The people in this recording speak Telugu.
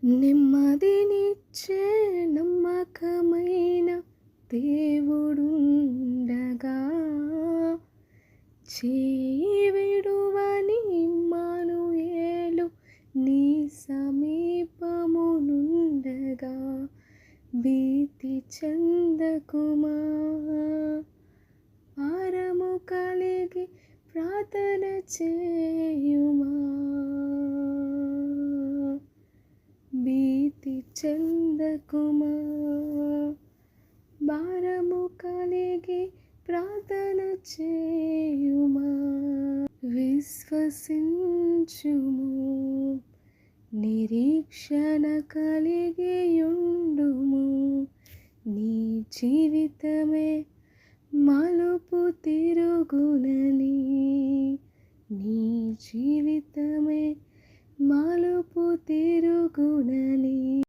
నెమ్మదినిచ్చే నమ్మకమైన దేవుడుండగా, చేయి విడువని ఇమ్మానుయేలు నీ సమీపమునుండగా, భీతి చెందకుమా. భారము కలిగి ప్రార్థన చేయుమా, భీతి చెందకుమా. భారము కలిగి ప్రార్థన చేయుమా. విశ్వసించుము, నిరీక్షణ కలిగియుండుము. నీ జీవితమే మలుపు తిరుగునని, నీ జీవితమే మలుపు తిరుగునని.